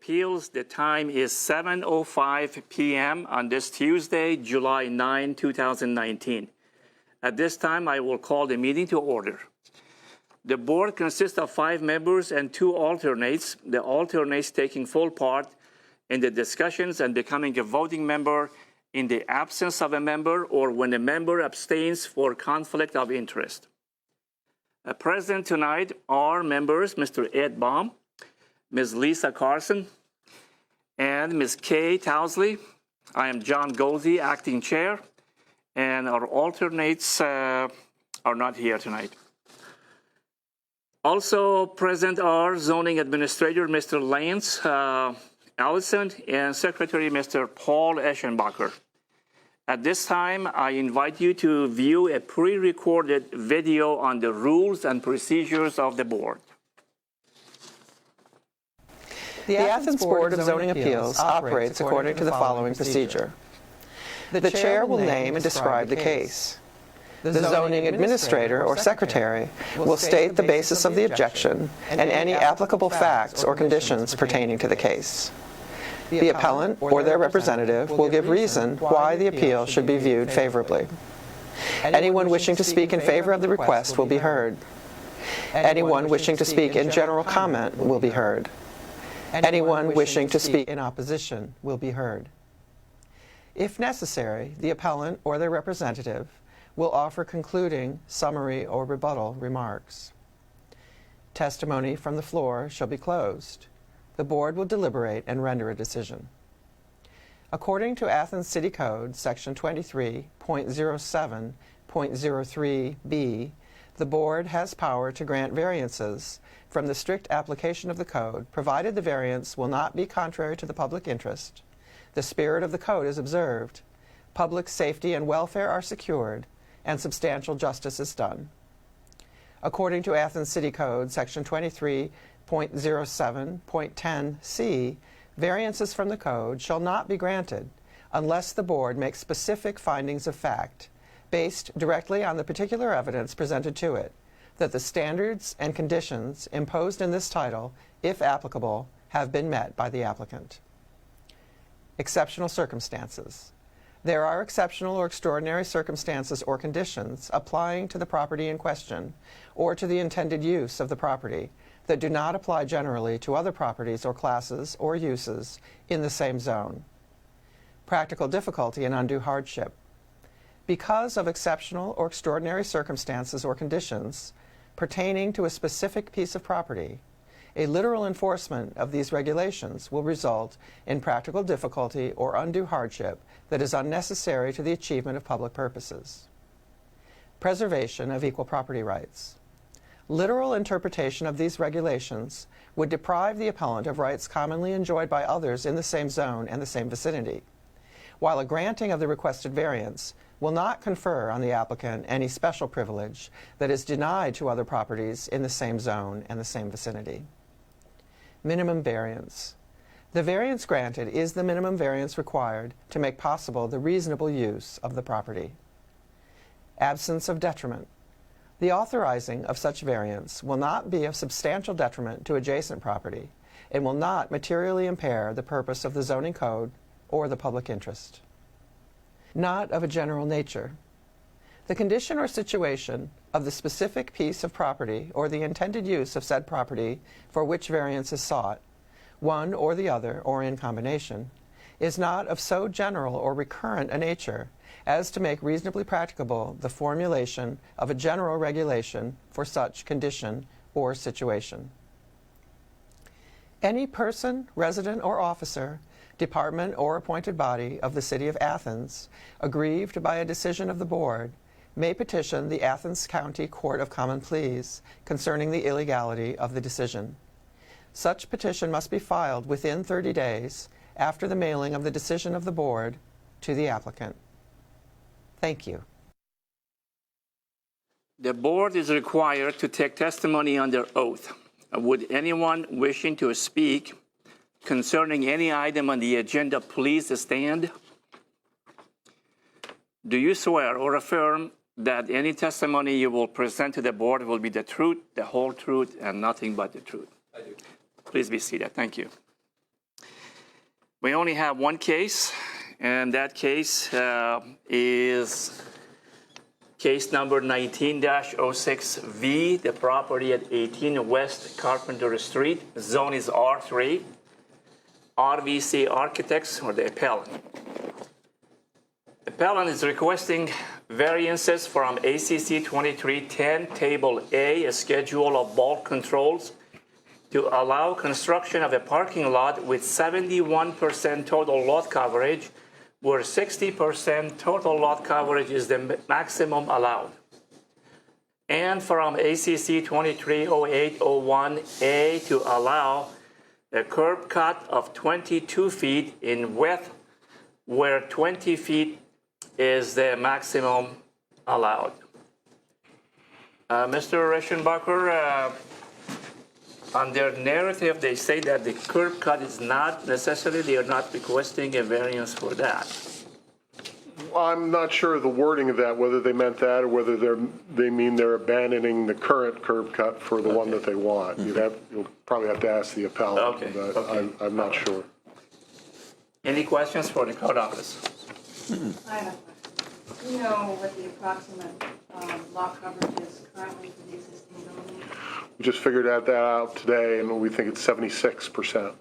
Appeals. The time is 7:05 p.m. on this Tuesday, July 9, 2019. At this time, I will call the meeting to order. The board consists of 5 members and 2 alternates, the alternates taking full part in the discussions and becoming a voting member in the absence of a member or when a member abstains for conflict of interest. Present tonight are members Mr. Ed Baum, Ms. Lisa Carson, and Ms. Kay Towsley. I am John Golsey, acting chair, and our alternates are not here tonight. Also present are zoning administrator Mr. Lance Allison and secretary Mr. Paul Eschenbacher. At this time, I invite you to view a pre-recorded video on the rules and procedures of the board. The Athens Board of Zoning Appeals operates according to the following procedure. The chair will name and describe the case. The zoning administrator or secretary will state the basis of the objection and any applicable facts or conditions pertaining to the case. The appellant or their representative will give reason why the appeal should be viewed favorably. Anyone wishing to speak in favor of the request will be heard. Anyone wishing to speak in general comment will be heard. Anyone wishing to speak in opposition will be heard. If necessary, the appellant or their representative will offer concluding, summary, or rebuttal remarks. Testimony from the floor shall be closed. The board will deliberate and render a decision. According to Athens City Code, Section 23.07.03b, the board has power to grant variances from the strict application of the code, provided the variance will not be contrary to the public interest, the spirit of the code is observed, public safety and welfare are secured, and substantial justice is done. According to Athens City Code, Section 23.07.10c, variances from the code shall not be granted unless the board makes specific findings of fact based directly on the particular evidence presented to it, that the standards and conditions imposed in this title, if applicable, have been met by the applicant. Exceptional circumstances. There are exceptional or extraordinary circumstances or conditions applying to the property in question or to the intended use of the property that do not apply generally to other properties or classes or uses in the same zone. Practical difficulty and undue hardship. Because of exceptional or extraordinary circumstances or conditions pertaining to a specific piece of property, a literal enforcement of these regulations will result in practical difficulty or undue hardship that is unnecessary to the achievement of public purposes. Preservation of equal property rights. Literal interpretation of these regulations would deprive the appellant of rights commonly enjoyed by others in the same zone and the same vicinity, while a granting of the requested variance will not confer on the applicant any special privilege that is denied to other properties in the same zone and the same vicinity. Minimum variance. The variance granted is the minimum variance required to make possible the reasonable use of the property. Absence of detriment. The authorizing of such variance will not be of substantial detriment to adjacent property and will not materially impair the purpose of the zoning code or the public interest. Not of a general nature. The condition or situation of the specific piece of property or the intended use of said property for which variance is sought, one or the other or in combination, is not of so general or recurrent a nature as to make reasonably practicable the formulation of a general regulation for such condition or situation. Any person, resident, or officer, department, or appointed body of the City of Athens, aggrieved by a decision of the Board, may petition the Athens County Court of Common Pleas concerning the illegality of the decision. Such petition must be filed within 30 days after the mailing of the decision of the Board to the applicant. Thank you. The board is required to take testimony under oath. Would anyone wishing to speak concerning any item on the agenda please stand? Do you swear or affirm that any testimony you will present to the board will be the truth, the whole truth, and nothing but the truth? I do. Please be seated. Thank you. We only have one case, and that case is case number 19-06V, the property at 18 West Carpenter Street. Zone is R3. RVC Architects, or the appellant. Appellant is requesting variances from ACC 2310 Table A, a schedule of bulk controls, to allow construction of a parking lot with 71% total lot coverage, where 60% total lot coverage is the maximum allowed. And from ACC 230801A to allow a curb cut of 22 feet in width, where 20 feet is the maximum allowed. Mr. Reichenbacher, on their narrative, they say that the curb cut is not necessarily, they are not requesting a variance for that. I'm not sure of the wording of that, whether they meant that or whether they mean they're abandoning the current curb cut for the one that they want. You'll probably have to ask the appellant, but I'm not sure. Any questions for the code office? I have a question. Do you know what the approximate lot coverage is currently for the existing building? We just figured that out today, and we think it's 76%.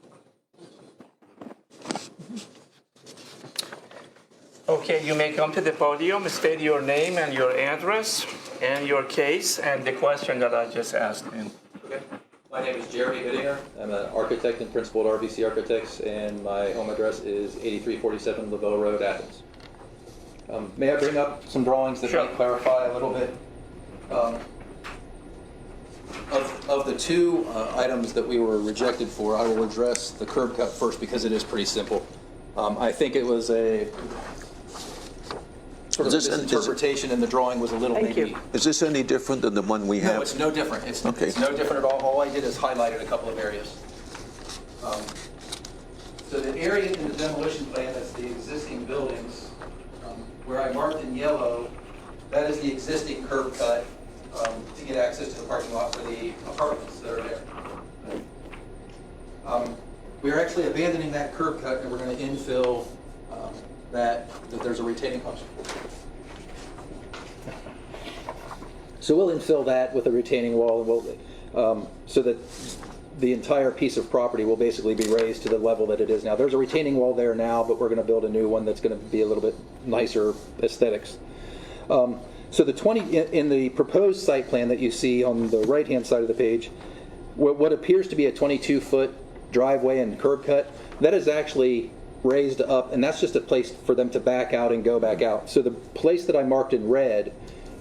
Okay, you may come to the podium, state your name and your address and your case and the question that I just asked him. Okay. My name is Jeremy Hittinger. I'm an architect and principal at RVC Architects, and my home address is 8347 Lavelle Road, Athens. May I bring up some drawings that might clarify a little bit? Of the two items that we were rejected for, I will address the curb cut first because it is pretty simple. I think it was a sort of misinterpretation, and the drawing was a little maybe. Is this any different than the one we have? No, it's no different. It's no different at all. All I did is highlighted a couple of areas. So the area in the demolition plan, that's the existing buildings, where I marked in yellow, that is the existing curb cut to get access to the parking lot for the apartments that are there. We are actually abandoning that curb cut, and we're going to infill that there's a retaining wall. So we'll infill that with a retaining wall, so that the entire piece of property will basically be raised to the level that it is now. There's a retaining wall there now, but we're going to build a new one that's going to be a little bit nicer aesthetics. So the 20 in the proposed site plan that you see on the right-hand side of the page, what appears to be a 22-foot driveway and curb cut, that is actually raised up, and that's just a place for them to back out and go back out. So the place that I marked in red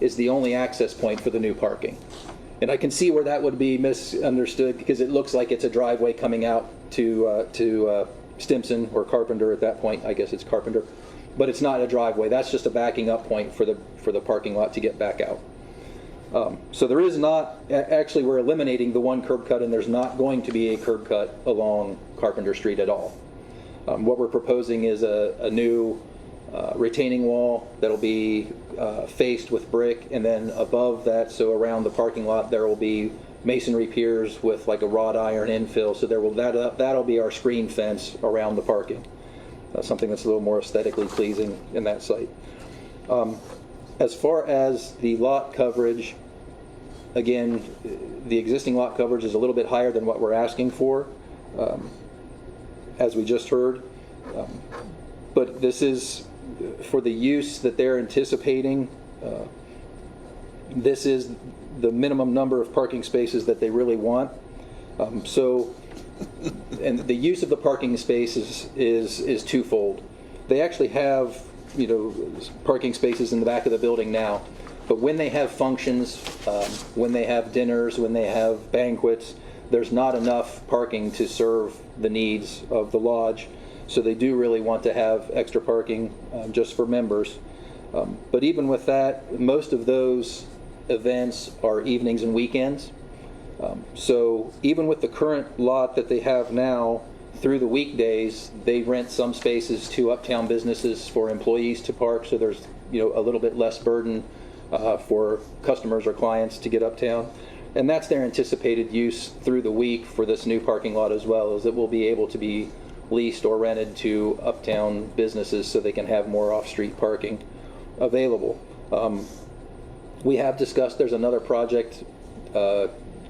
is the only access point for the new parking. And I can see where that would be misunderstood because it looks like it's a driveway coming out to Stimson or Carpenter at that point. I guess it's Carpenter, but it's not a driveway. That's just a backing up point for the parking lot to get back out. So there is not, actually we're eliminating the one curb cut, and there's not going to be a curb cut along Carpenter Street at all. What we're proposing is a new retaining wall that'll be faced with brick, and then above that, so around the parking lot, there will be masonry piers with like a wrought iron infill. So that'll be our screen fence around the parking. Something that's a little more aesthetically pleasing in that site. As far as the lot coverage, again, the existing lot coverage is a little bit higher than what we're asking for, as we just heard. But this is for the use that they're anticipating. This is the minimum number of parking spaces that they really want. And the use of the parking spaces is twofold. They actually have, parking spaces in the back of the building now, but when they have functions, when they have dinners, when they have banquets, there's not enough parking to serve the needs of the lodge. So they do really want to have extra parking just for members. But even with that, most of those events are evenings and weekends. So even with the current lot that they have now, through the weekdays, they rent some spaces to uptown businesses for employees to park. So there's a little bit less burden for customers or clients to get uptown. And that's their anticipated use through the week for this new parking lot as well, is that we'll be able to be leased or rented to uptown businesses so they can have more off-street parking available. We have discussed, there's another project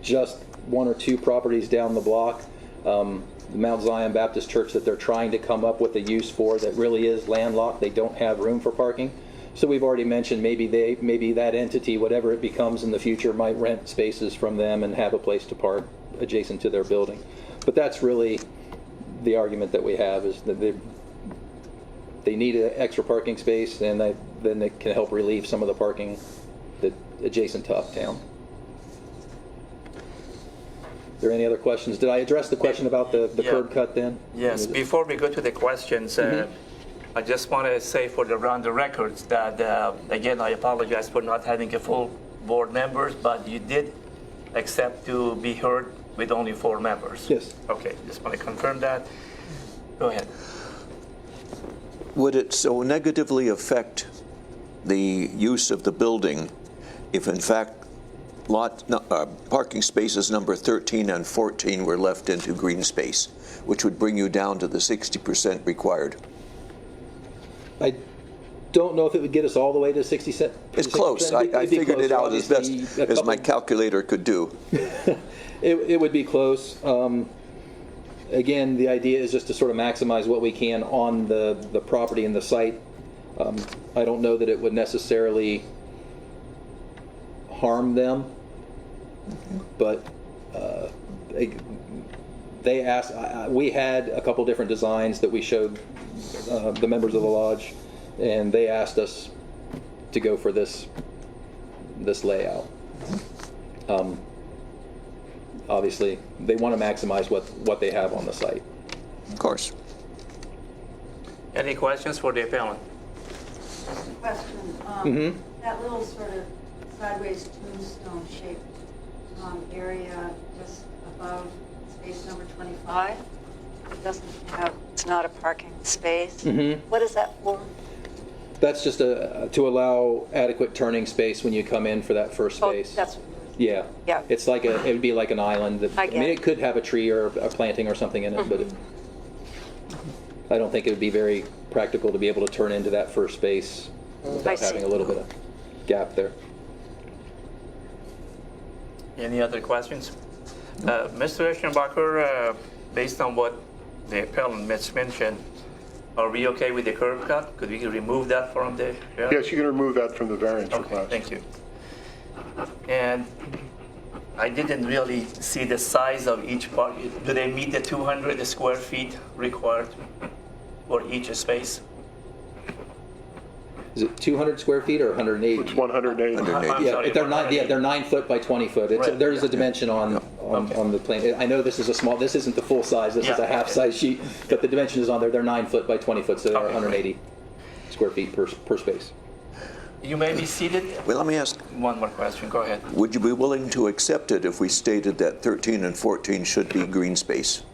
just 1 or 2 properties down the block, Mount Zion Baptist Church, that they're trying to come up with a use for that really is landlocked. They don't have room for parking. So we've already mentioned maybe that entity, whatever it becomes in the future, might rent spaces from them and have a place to park adjacent to their building. But that's really the argument that we have, is that they need an extra parking space, and then they can help relieve some of the parking that adjacent to uptown. Are there any other questions? Did I address the question about the curb cut then? Yes, before we go to the questions, I just want to say for the records that, again, I apologize for not having a full board members, but you did accept to be heard with only 4 members. Yes. Okay, just want to confirm that. Go ahead. Would it so negatively affect the use of the building if, in fact, parking spaces number 13 and 14 were left into green space, which would bring you down to the 60% required? I don't know if it would get us all the way to 60%. It's close. I figured it out as best as my calculator could do. It would be close. Again, the idea is just to sort of maximize what we can on the property and the site. I don't know that it would necessarily harm them, but they asked. We had a couple different designs that we showed the members of the lodge, and they asked us to go for this layout. Obviously, they want to maximize what they have on the site. Of course. Any questions for the appellant? Question. That little sort of sideways tombstone shaped area just above space number 25, it's not a parking space. What is that for? That's just to allow adequate turning space when you come in for that first space. Oh, that's Yeah. Yeah. It's like it would be like an island. I mean, it could have a tree or a planting or something in it, but I don't think it would be very practical to be able to turn into that first space without having a little bit of gap there. Any other questions? Mr. Eschenbacher, based on what the appellant mentioned, are we okay with the curb cut? Could we remove that from the? Yes, you can remove that from the variance Okay, request. thank you. And I didn't really see the size of each part. Do they meet the 200 square feet required for each space? Is it 200 square feet or 180? It's 180. I'm Yeah, sorry, they're 9 foot by 20 foot. Right, There's a dimension on the plan. I know this is this isn't the full size. This is a half size sheet, but the dimension is on there. They're 9 foot by 20 foot, so they're 180 square feet per space. You may be seated. Well, let me ask, One more question, go ahead. would you be willing to accept it if we stated that 13 and 14 should be green space?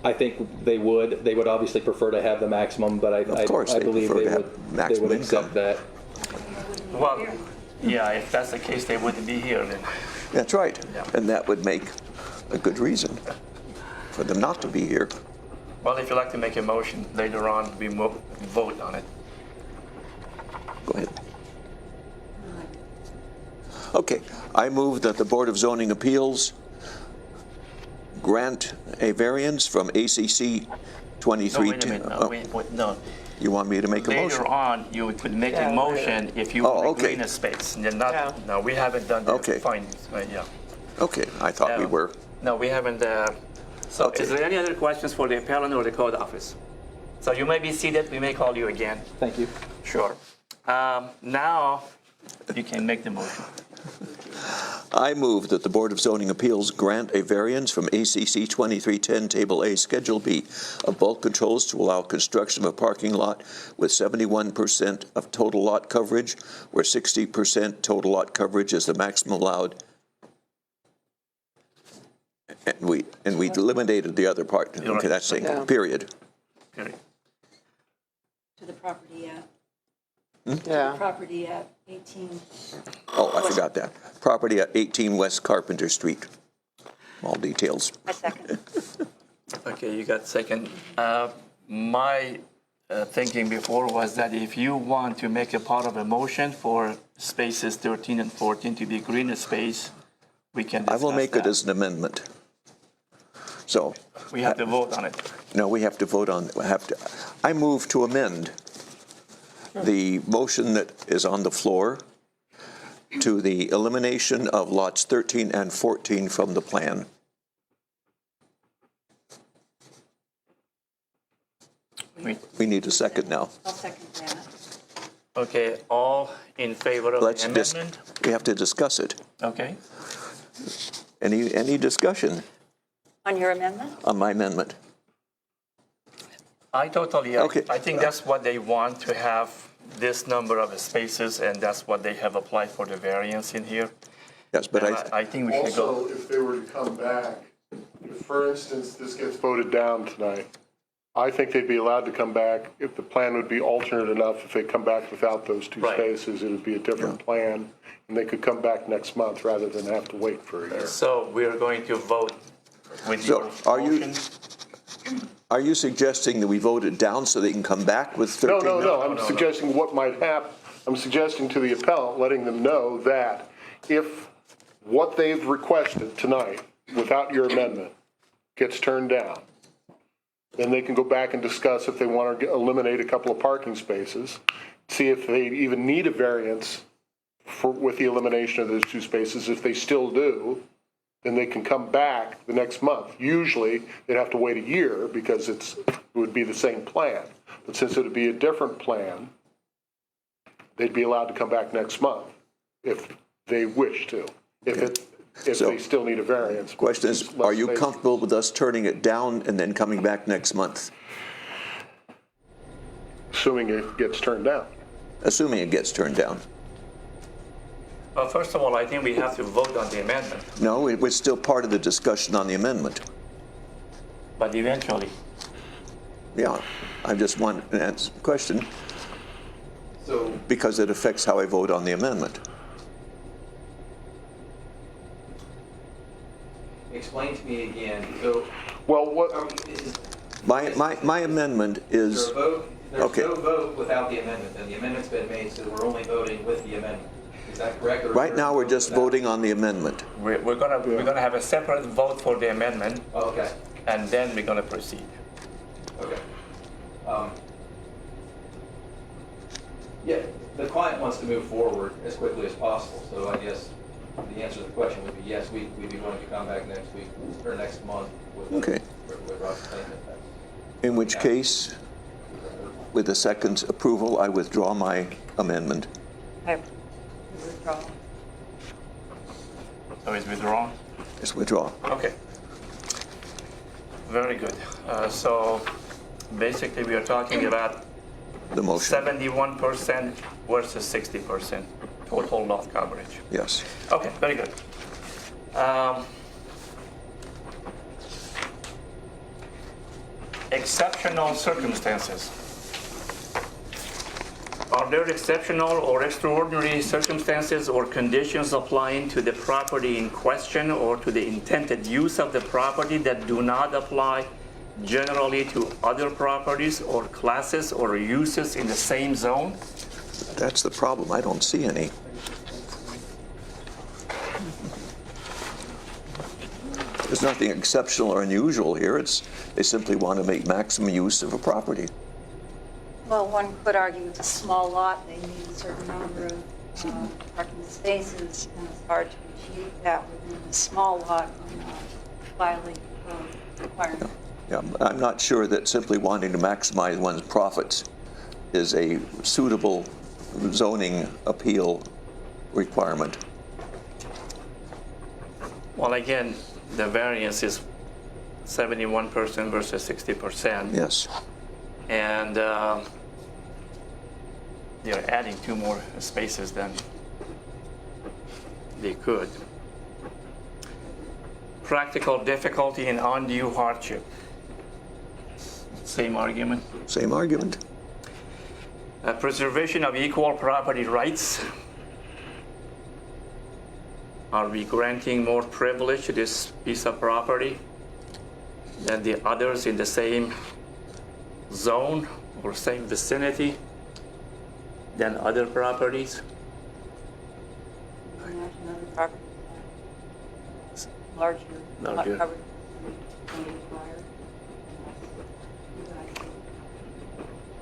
I think they would. They would obviously prefer to have the maximum, but I believe they would accept that. Well, yeah, if that's the case, they wouldn't be here then. That's right. Yeah. And that would make a good reason for them not to be here. Well, if you'd like to make a motion later on, we vote on it. Go ahead. Okay, I move that the Board of Zoning Appeals grant a variance from ACC 2310. No, wait a minute, no. You want me to make a motion? Later on, you could make a motion if you want to green a space. And then no, we haven't done the findings, right, yeah. Okay, I thought we were. No, we haven't. So Okay. is there any other questions for the appellant or the code office? So you may be seated, we may call you again. Thank you. Sure. Now you can make the motion. I move that the Board of Zoning Appeals grant a variance from ACC 2310 Table A Schedule B of bulk controls to allow construction of a parking lot with 71% of total lot coverage, where 60% total lot coverage is the maximum allowed. And we eliminated the other part. You're Okay, right. that's saying period. Period. To the property at, Yeah. property at 18. Oh, I forgot that. Property at 18 West Carpenter Street. small details. I second. Okay, you got second. My thinking before was that if you want to make a part of a motion for spaces 13 and 14 to be green space, we can I discuss will make it that. as an amendment. So, We have to vote on it. no, we have to vote on, I move to amend the motion that is on the floor to the elimination of lots 13 and 14 from the plan. We need a second now. I'll second that. Okay, all in favor of the amendment? We have to discuss it. Okay. Any discussion On your amendment? on my amendment? I totally, Okay. I think that's what they want, to have this number of spaces, and that's what they have applied for the variance in here. Yes, but And I think we should go. Also, if they were to come back, if, for instance, this gets voted down tonight, I think they'd be allowed to come back if the plan would be alternate enough. If they come back without those two Right. spaces, it would be a different plan, and they could come back next month rather than have to wait for a year. So we are going to vote with So, your are you- motion. are you suggesting that we vote it down so they can come back with 13? No, I'm suggesting what might happen. I'm suggesting to the appellant, letting them know that if what they've requested tonight, without your amendment, gets turned down, then they can go back and discuss if they want to eliminate a couple of parking spaces, see if they even need a variance with the elimination of those two spaces. If they still do, then they can come back the next month. Usually, they'd have to wait a year because it would be the same plan. But since it would be a different plan, they'd be allowed to come back next month if they wish to, if So- they still need a variance. Question is, Less are you spaces. comfortable with us turning it down and then coming back next month? Assuming it gets turned down. Assuming it gets turned down. Well, first of all, I think we have to vote on the amendment, No, it was still part of the discussion on the amendment. but eventually. Yeah, I just want to answer the question So, because it affects how I vote on the amendment. explain to me again, so, Well, what, is My amendment there is, a vote? There's Okay. no vote without the amendment, and the amendment's been made, so we're only voting with the amendment. Is that correct? Or is right there now, a we're vote just without? voting on the amendment. We're gonna have a separate vote for the amendment, Oh, okay, and then we're gonna proceed. okay. Yeah, the client wants to move forward as quickly as possible, so I guess the answer to the question would be yes, we'd be willing to come back next week or next month with Okay. with Rob's statement. In which case, with the second approval, I withdraw my amendment. I withdraw. So it's withdrawn? Just withdraw. Okay. Very good. So basically, we are talking about The motion. 71% versus 60% total lot coverage. Yes. Okay, very good. Exceptional circumstances. Are there exceptional or extraordinary circumstances or conditions applying to the property in question or to the intended use of the property that do not apply generally to other properties or classes or uses in the same zone? That's the problem. I don't see any. There's nothing exceptional or unusual here. They simply want to make maximum use of a property. Well, one could argue it's a small lot, they need a certain number of parking spaces, and it's hard to achieve that within a small lot on a violating code requirement. Yeah, I'm not sure that simply wanting to maximize one's profits is a suitable zoning appeal requirement. Well, again, the variance is 71% versus 60%. Yes. And they're adding 2 more spaces than they could. Practical difficulty and undue hardship. Same argument. Same argument. Preservation of equal property rights. Are we granting more privilege to this piece of property than the others in the same zone or same vicinity than other properties? Imagine other property larger, lot Larger. coverage than required.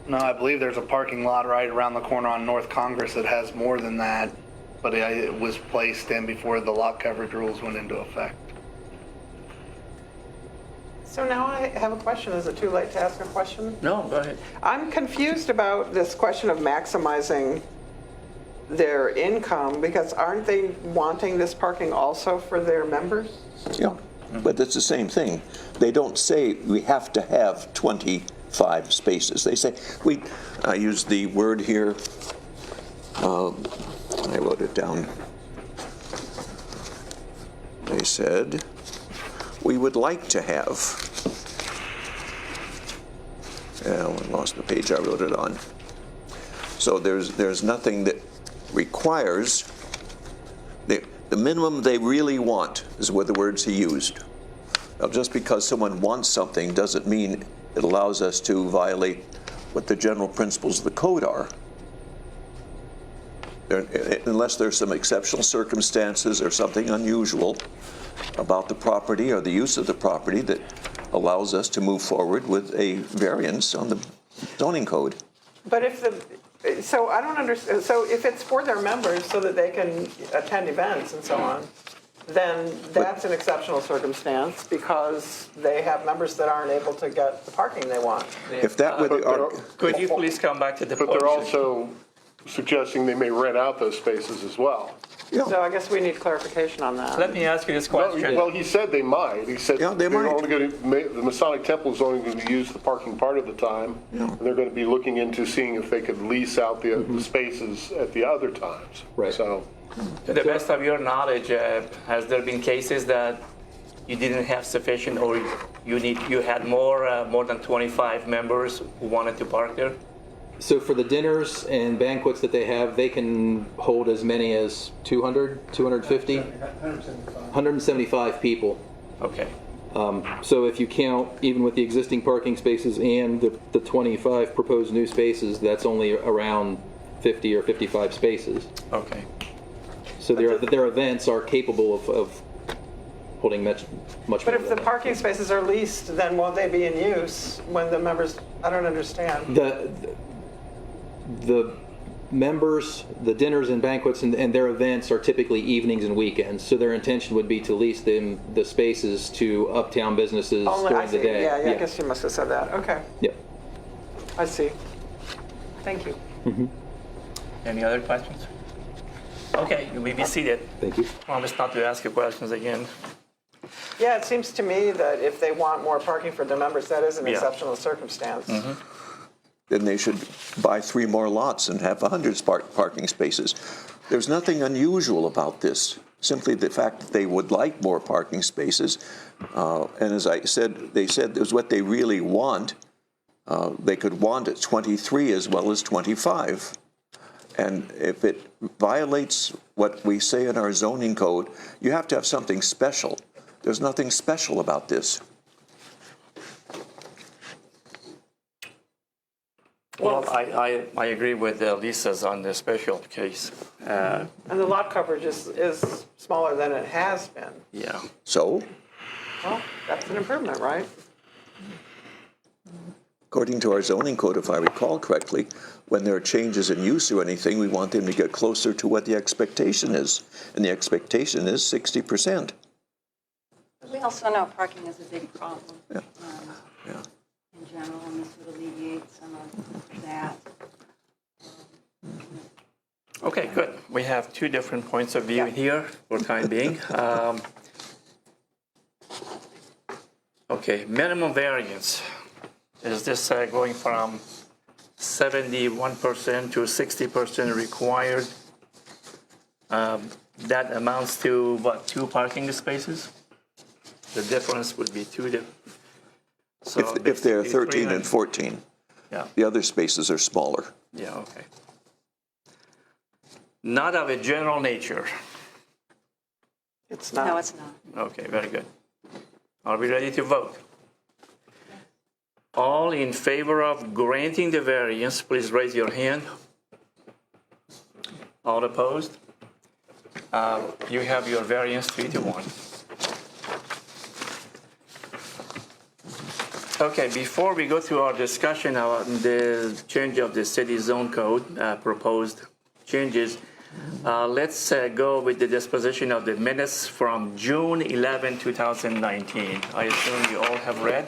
No, I believe there's a parking lot right around the corner on North Congress that has more than that, but it was placed in before the lot coverage rules went into effect. So now I have a question. Is it too late to ask a question? No, go ahead. I'm confused about this question of maximizing their income, because aren't they wanting this parking also for their members? Yeah, but it's the same thing. They don't say we have to have 25 spaces. They say, I use the word here, I wrote it down. They said, we would like to have, I lost the page I wrote it on. So there's nothing that requires, the minimum they really want is what the words he used. Now, just because someone wants something doesn't mean it allows us to violate what the general principles of the code are. Unless there's some exceptional circumstances or something unusual about the property or the use of the property that allows us to move forward with a variance on the zoning code. But so I don't understand, so if it's for their members so that they can attend events and so on, then that's an exceptional circumstance because they have members that aren't able to get the parking they want. If that were the Could you please come back to the But they're portion? also suggesting they may rent out those spaces as well. So I guess we need clarification on that. Let me ask you this question. Well, he said they might. He said Yeah, they they're might. only going to, the Masonic Temple is only going to use the parking part of the time. And they're going to be looking into seeing if they could lease out the spaces at the other times. Right. So, To the best of your knowledge, has there been cases that you didn't have sufficient, or you had more than 25 members who wanted to park there? So for the dinners and banquets that they have, they can hold as many as 200, 250? 175 people. Okay. So if you count, even with the existing parking spaces and the 25 proposed new spaces, that's only around 50 or 55 spaces. Okay. So their events are capable of holding much more But if than the that. parking spaces are leased, then won't they be in use when the members, I don't understand. The members, the dinners and banquets and their events are typically evenings and weekends. So their intention would be to lease them the spaces to uptown businesses Only, I during see, the day. yeah, I guess you must have said that. Okay, Yep. I see. Thank you. Any other questions? Okay, you may be seated. Thank you. Promise not to ask you questions again. Yeah, it seems to me that if they want more parking for their members, that is an Yeah. exceptional circumstance. then they should buy 3 more lots and have 100 parking spaces. There's nothing unusual about this, simply the fact that they would like more parking spaces. And as I said, they said it was what they really want. They could want it 23 as well as 25. And if it violates what we say in our zoning code, you have to have something special. There's nothing special about this. Well, I agree with Lisa's on the special case. And the lot coverage is smaller than it has been. Yeah. So, Well, that's an improvement, right? according to our zoning code, if I recall correctly, when there are changes in use or anything, we want them to get closer to what the expectation is. And the expectation is 60%. But we also know parking is a big problem Yeah. Yeah. in general, and this would alleviate some of that. Okay, good. We have 2 different points of view here for the time being. Okay, minimum variance. Is this going from 71% to 60% required? That amounts to what, 2 parking spaces? The difference would be 2. So If they're basically 13 and 14, Yeah, the other spaces are smaller. yeah, okay. Not of a general nature. It's not. No, it's not. Okay, very good. Are we ready to vote? All in favor of granting the variance, please raise your hand. All opposed? You have your variance 3-1. Okay, before we go through our discussion on the change of the city zone code, proposed changes, let's go with the disposition of the minutes from June 11, 2019. I assume you all have read?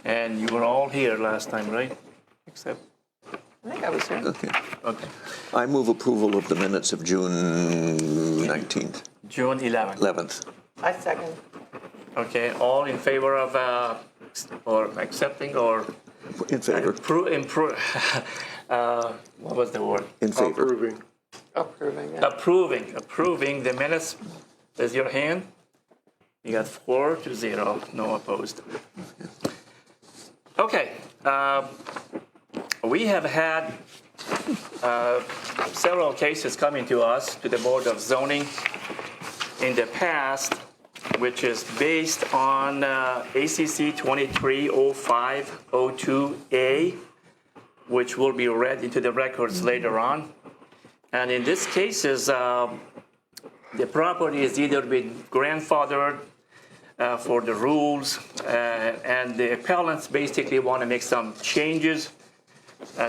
And you were all here last time, right? Except, I think I was here. Okay. okay, I move approval of the minutes of June 19th, June 11. 11th. I second. Okay, all in favor of, or accepting or In favor. what was the word? In favor. Approving. Approving. Yeah. Approving the minutes. Raise your hand. You got 4-0, no opposed. Okay, we have had several cases coming to us, to the Board of Zoning in the past, which is based on ACC 230502A, which will be read into the records later on. And in these cases, the property is either been grandfathered for the rules, and the appellants basically want to make some changes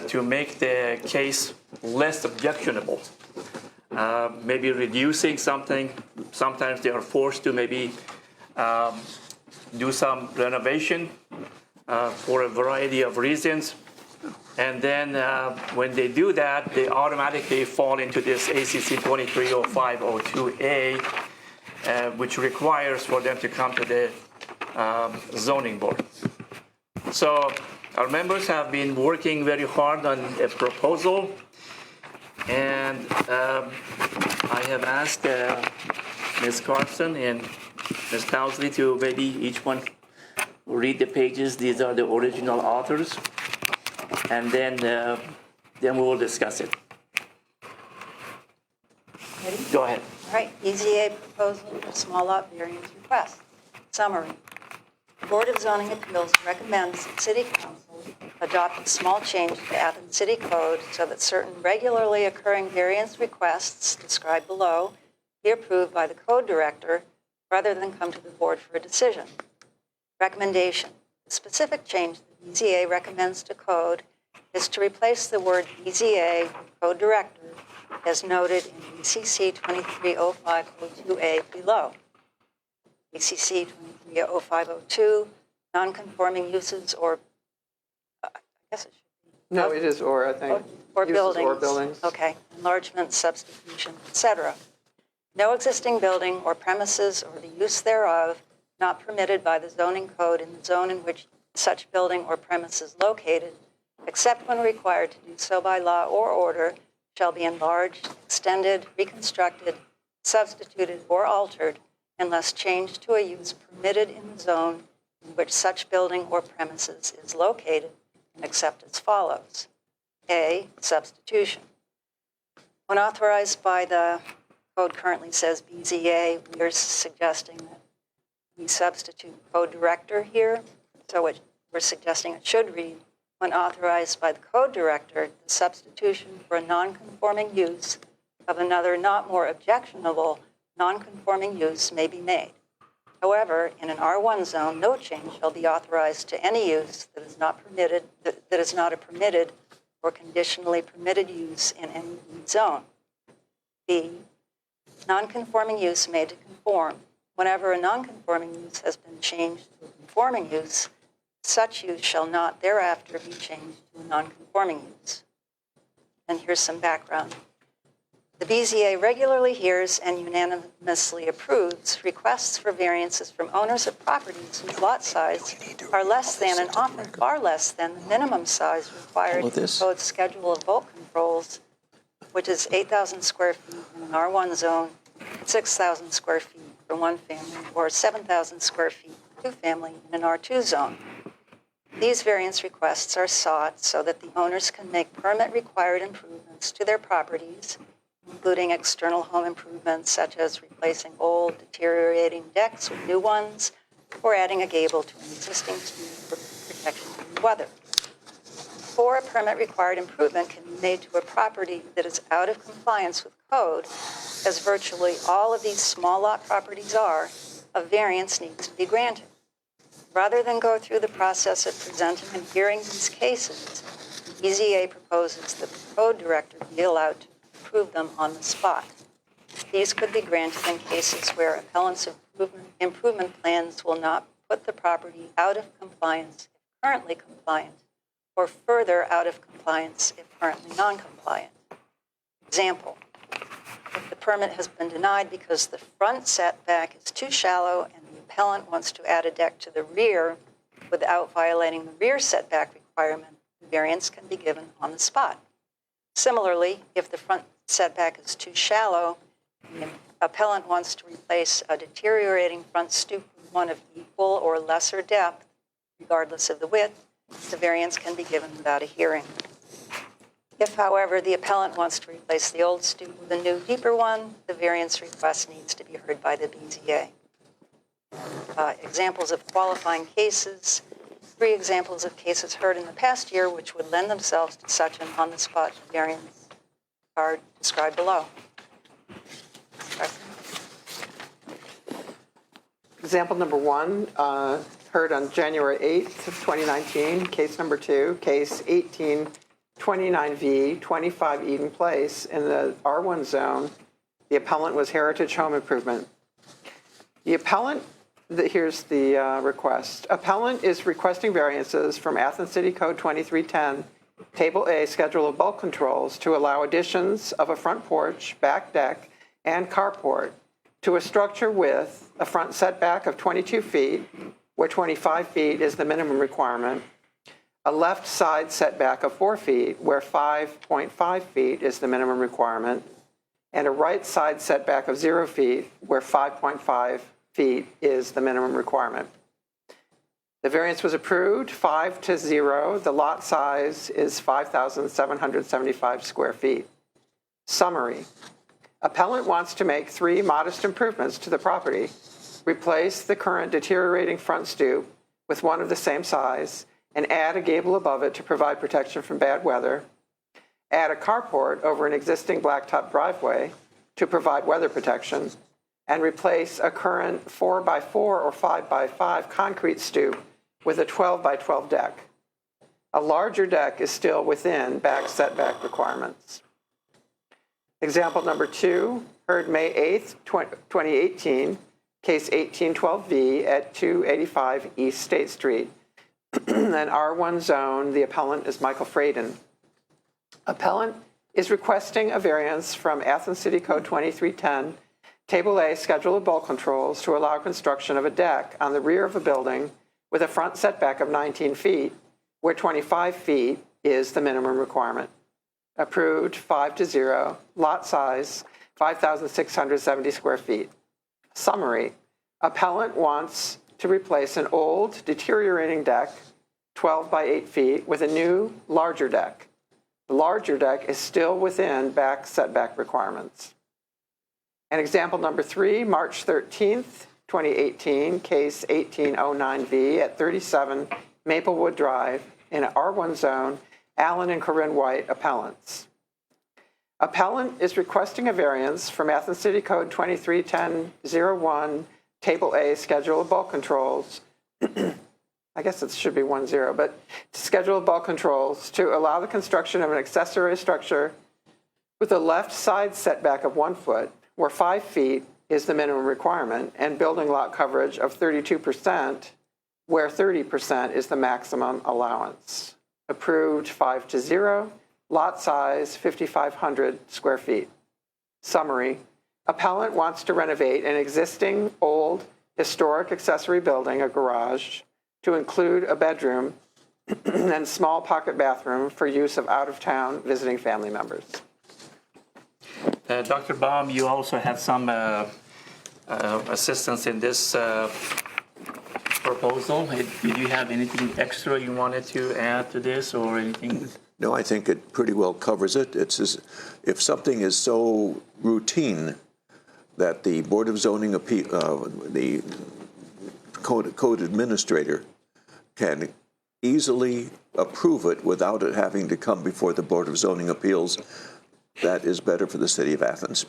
to make the case less objectionable. Maybe reducing something. Sometimes they are forced to maybe do some renovation for a variety of reasons. And then when they do that, they automatically fall into this ACC 230502A, which requires for them to come to the zoning board. So our members have been working very hard on a proposal, and I have asked Ms. Carson and Ms. Towsley to maybe each one read the pages. These are the original authors, and then we will discuss it. Ready? Go ahead. All right, BZA proposal for small lot variance request. Summary. The Board of Zoning Appeals recommends that City Council adopt a small change to the Athens City Code so that certain regularly occurring variance requests described below be approved by the Code Director rather than come to the Board for a decision. Recommendation. The specific change the BZA recommends to Code is to replace the word BZA with Code Director as noted in ACC 230502A below. ACC 230502, non-conforming uses or, I guess it should be. No, it is or, I think. Or Uses buildings. Or buildings. Okay, enlargement, substitution, etc. No existing building or premises or the use thereof not permitted by the zoning code in the zone in which such building or premise is located, except when required to do so by law or order, shall be enlarged, extended, reconstructed, substituted, or altered unless changed to a use permitted in the zone in which such building or premises is located, except as follows. A, substitution. When authorized by the code currently says BZA, we are suggesting that we substitute Code Director here. So we're suggesting it should read, when authorized by the Code Director, the substitution for a non-conforming use of another not more objectionable non-conforming use may be made. However, in an R1 zone, no change shall be authorized to any use that is not permitted, that is not a permitted or conditionally permitted use in any zone. B, non-conforming use made to conform. Whenever a non-conforming use has been changed to a conforming use, such use shall not thereafter be changed to a non-conforming use. And here's some background. The BZA regularly hears and unanimously approves requests for variances from owners of properties whose lot size are less than and often far less than the minimum size required in the code's schedule of bulk controls, which is 8,000 square feet in an R1 zone, 6,000 square feet for one family, or 7,000 square feet for two family in an R2 zone. These variance requests are sought so that the owners can make permit-required improvements to their properties, including external home improvements such as replacing old, deteriorating decks with new ones, or adding a gable to an existing stoop for protection from weather. Or a permit-required improvement can be made to a property that is out of compliance with code, as virtually all of these small lot properties are, a variance needs to be granted. Rather than go through the process of presenting and hearing these cases, the BZA proposes that the code director be allowed to approve them on the spot. These could be granted in cases where appellant's improvement plans will not put the property out of compliance if currently compliant, or further out of compliance if currently non-compliant. Example, if the permit has been denied because the front setback is too shallow and the appellant wants to add a deck to the rear without violating the rear setback requirement, the variance can be given on the spot. Similarly, if the front setback is too shallow, the appellant wants to replace a deteriorating front stoop with one of equal or lesser depth, regardless of the width, the variance can be given without a hearing. If, however, the appellant wants to replace the old stoop with a new, deeper one, the variance request needs to be heard by the BZA. Examples of qualifying cases, 3 examples of cases heard in the past year which would lend themselves to such an on-the-spot variance are described below. Example number 1, heard on January 8th of 2019, case number 2, case 1829V, 25 Eden Place, in the R1 zone. The appellant was Heritage Home Improvement. The appellant, here's the request. Appellant is requesting variances from Athens City Code 2310, Table A, Schedule of Bulk Controls, to allow additions of a front porch, back deck, and carport to a structure with a front setback of 22 feet, where 25 feet is the minimum requirement, a left side setback of 4 feet, where 5.5 feet is the minimum requirement, and a right side setback of 0 feet, where 5.5 feet is the minimum requirement. The variance was approved 5-0. The lot size is 5,775 square feet. Summary. Appellant wants to make 3 modest improvements to the property: replace the current deteriorating front stoop with one of the same size, and add a gable above it to provide protection from bad weather, add a carport over an existing blacktop driveway to provide weather protection, and replace a current 4x4 or 5x5 concrete stoop with a 12x12 deck. A larger deck is still within back setback requirements. Example number 2, heard May 8th, 2018, case 1812V at 285 East State Street. An R1 zone, the appellant is Michael Fraden. Appellant is requesting a variance from Athens City Code 2310, Table A, Schedule of Bulk Controls, to allow construction of a deck on the rear of a building with a front setback of 19 feet, where 25 feet is the minimum requirement. Approved 5-0, lot size 5,670 square feet. Summary, appellant wants to replace an old, deteriorating deck, 12 by 8 feet, with a new, larger deck. The larger deck is still within back setback requirements. And example number 3, March 13th, 2018, case 1809V at 37 Maplewood Drive in an R1 zone, Alan and Corinne White, appellants. Appellant is requesting a variance from Athens City Code 2310-01, Table A, Schedule of Bulk Controls. I guess it should be 10, but Schedule of Bulk Controls to allow the construction of an accessory structure with a left side setback of 1 foot, where 5 feet is the minimum requirement, and building lot coverage of 32%, where 30% is the maximum allowance. Approved 5-0, lot size 5,500 square feet. Summary, appellant wants to renovate an existing old historic accessory building, a garage, to include a bedroom and small pocket bathroom for use of out-of-town visiting family members. Dr. Baum, you also had some assistance in this proposal. Did you have anything extra you wanted to add to this or anything? No, I think it pretty well covers it. It's just, if something is so routine that the Board of Zoning Appeal, the code administrator can easily approve it without it having to come before the Board of Zoning Appeals, that is better for the city of Athens.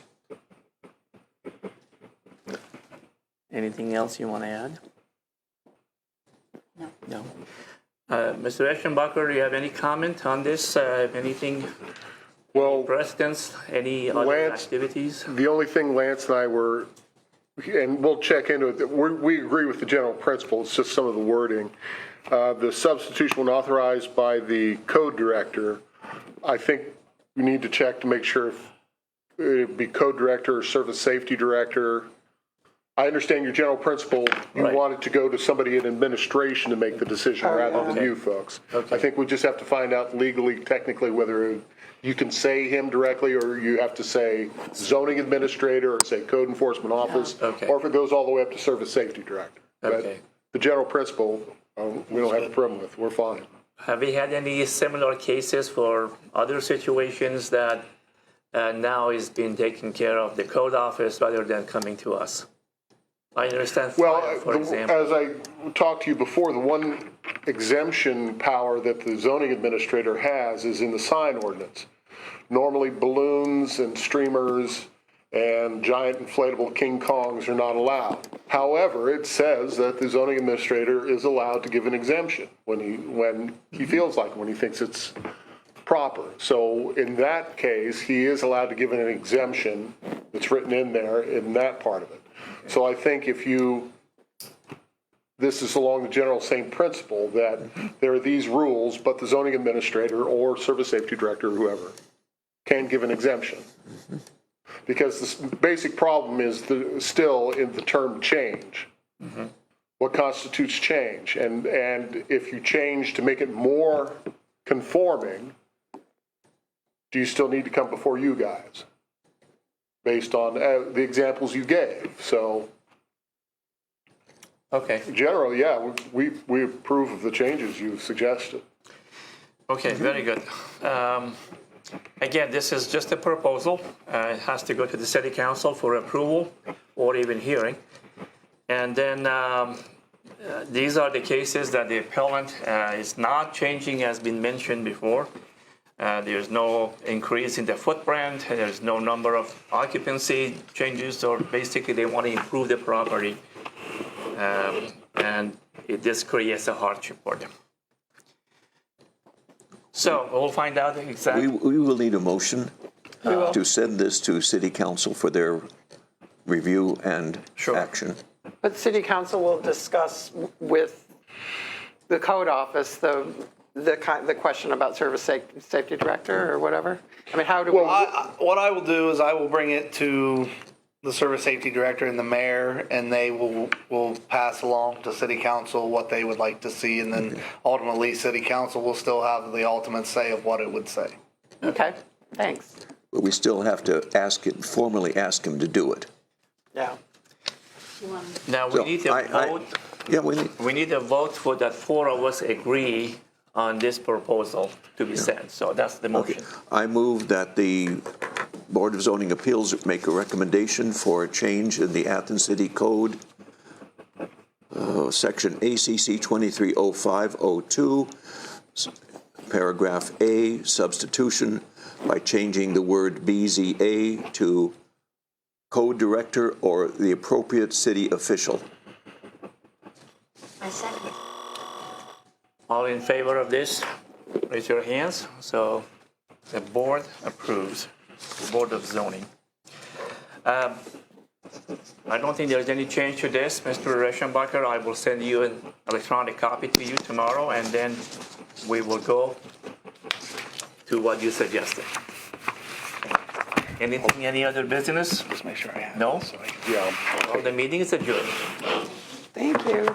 Anything else you want to add? No. No. Mr. Eschenbacher, do you have any comment on this? Anything, Well, precedents, any other Lance- activities? the only thing Lance and I were, and we'll check into it, we agree with the general principle, it's just some of the wording. The substitution when authorized by the code director, I think we need to check to make sure if it'd be code director or service safety director. I understand your general principle, you Right. want it to go to somebody in administration to make the decision rather than Okay. you folks. Okay. I think we just have to find out legally, technically, whether you can say him directly or you have to say zoning administrator or say code enforcement office. Okay. Or if it goes all the way up to service safety director. But Okay. the general principle, we don't have a problem with, we're fine. Have we had any similar cases for other situations that now is being taken care of the code office rather than coming to us? I understand Well, fire, for example. as I talked to you before, the one exemption power that the zoning administrator has is in the sign ordinance. Normally balloons and streamers and giant inflatable King Kongs are not allowed. However, it says that the zoning administrator is allowed to give an exemption when he feels like it, when he thinks it's proper. So in that case, he is allowed to give an exemption that's written in there in that part of it. So I think this is along the general same principle that there are these rules, but the zoning administrator or service safety director or whoever can give an exemption. Because the basic problem is still in the term change. What constitutes change? And if you change to make it more conforming, do you still need to come before you guys? Based on the examples you gave. So Okay. generally, yeah, we approve of the changes you've suggested. Okay, very good. Again, this is just a proposal. It has to go to the city council for approval or even hearing. And then these are the cases that the appellant is not changing, as been mentioned before. There's no increase in the footprint. There's no number of occupancy changes, or basically they want to improve the property. And this creates a hardship for them. So we'll find out exactly. We will need a motion to send this to city council for their review and Sure. action. But city council will discuss with the code office the question about service safety director or whatever? I mean, how do we? What I will do is I will bring it to the service safety director and the mayor, and they will pass along to city council what they would like to see, and then ultimately city council will still have the ultimate say of what it would say. Okay, thanks. But we still have to formally ask him to do it. Yeah. Now we So need to vote. Yeah, we need, We need a vote for that 4 of us agree on this proposal to be sent. So that's the motion. I move that the Board of Zoning Appeals make a recommendation for a change in the Athens City Code, section ACC 230502, paragraph A, substitution by changing the word BZA to code director or the appropriate city official. I second. All in favor of this, raise your hands. So the board approves, the Board of Zoning. I don't think there's any change to this, Mr. Reschenbacher. I will send you an electronic copy to you tomorrow, and then we will go to what you suggested. Anything, any other business? Just make sure I have No? it. So I can- Yeah. Well, the meeting is adjourned. Thank you.